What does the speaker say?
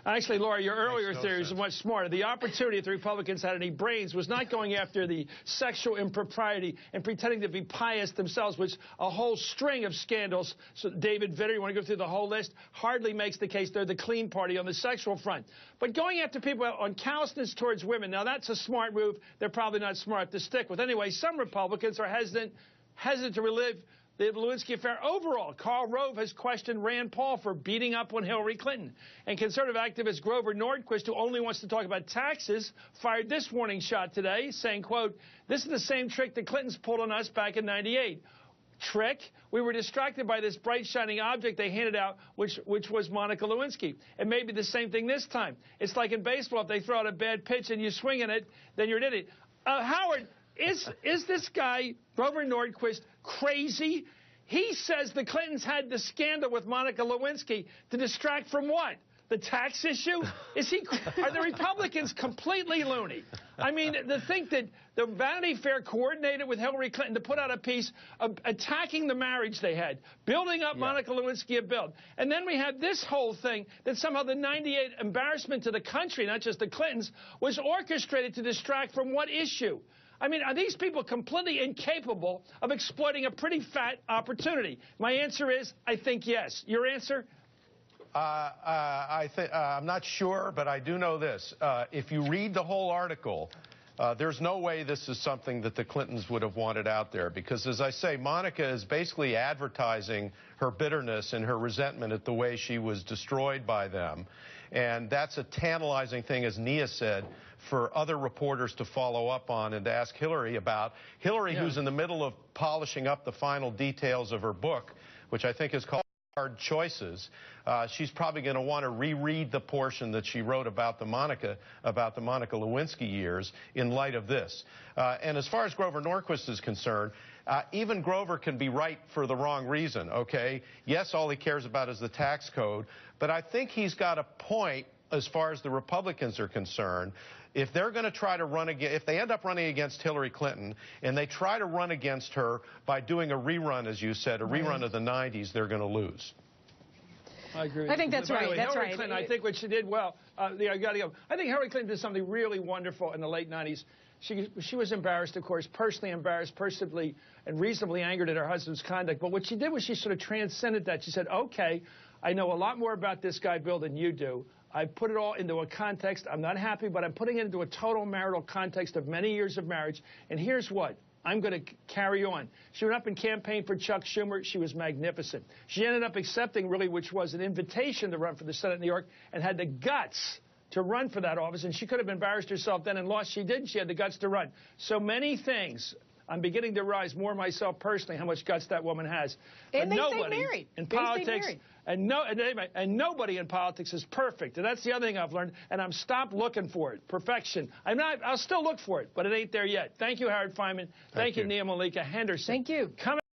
Actually, Laura, your earlier theory was much smarter. The opportunity, if the Republicans had any brains, was not going after the sexual impropriety and pretending to be pious themselves, which a whole string of scandals. So David Vitter, you want to go through the whole list, hardly makes the case they're the clean party on the sexual front. But going after people on callousness towards women, now that's a smart move. They're probably not smart to stick with. Anyway, some Republicans are hesitant to relive the Lewinsky affair overall. Karl Rove has questioned Rand Paul for beating up on Hillary Clinton. And conservative activist Grover Nordquist, who only wants to talk about taxes, fired this warning shot today, saying, quote, "This is the same trick the Clintons pulled on us back in '98. Trick? We were distracted by this bright, shining object they handed out, which was Monica Lewinsky. It may be the same thing this time. It's like in baseball, if they throw out a bad pitch and you swing in it, then you're an idiot." Howard, is this guy, Grover Nordquist, crazy? He says the Clintons had the scandal with Monica Lewinsky to distract from what? The tax issue? Are the Republicans completely loony? I mean, to think that the Vanity Fair coordinated with Hillary Clinton to put out a piece attacking the marriage they had, building up Monica Lewinsky a bill. And then we have this whole thing that somehow the '98 embarrassment to the country, not just the Clintons, was orchestrated to distract from what issue? I mean, are these people completely incapable of exploiting a pretty fat opportunity? My answer is, I think yes. Your answer? I'm not sure, but I do know this. If you read the whole article, there's no way this is something that the Clintons would have wanted out there. Because, as I say, Monica is basically advertising her bitterness and her resentment at the way she was destroyed by them. And that's a tantalizing thing, as Nia said, for other reporters to follow up on and to ask Hillary about. Hillary, who's in the middle of polishing up the final details of her book, which I think is called Hard Choices, she's probably going to want to reread the portion that she wrote about the Monica Lewinsky years in light of this. And as far as Grover Norquist is concerned, even Grover can be right for the wrong reason, okay? Yes, all he cares about is the tax code, but I think he's got a point as far as the Republicans are concerned. If they're going to try to run against, if they end up running against Hillary Clinton and they try to run against her by doing a rerun, as you said, a rerun of the '90s, they're going to lose. I agree. I think that's right. That's Hillary right. Clinton, I think what she did well. I got to go. I think Hillary Clinton did something really wonderful in the late '90s. She was embarrassed, of course, personally embarrassed, personally and reasonably angered at her husband's conduct. But what she did was she sort of transcended that. She said, okay, I know a lot more about this guy, Bill, than you do. I put it all into a context. I'm not happy, but I'm putting it into a total marital context of many years of marriage. And here's what. I'm going to carry on. She went up and campaigned for Chuck Schumer. She was magnificent. She ended up accepting, really, which was an invitation to run for the Senate in New York, and had the guts to run for that office. And she could have embarrassed herself then and lost. She didn't. She had the guts to run. So many things. I'm beginning to realize more myself personally how much guts that woman has. And but they nobody stay married. in politics, and nobody in politics is perfect. And that's the other thing I've learned. And I'm stopped looking for it. Perfection. I'll still look for it, but it ain't there yet. Thank you, Howard Fineman. Thank you, Nia Malika Henderson. Thank you. Coming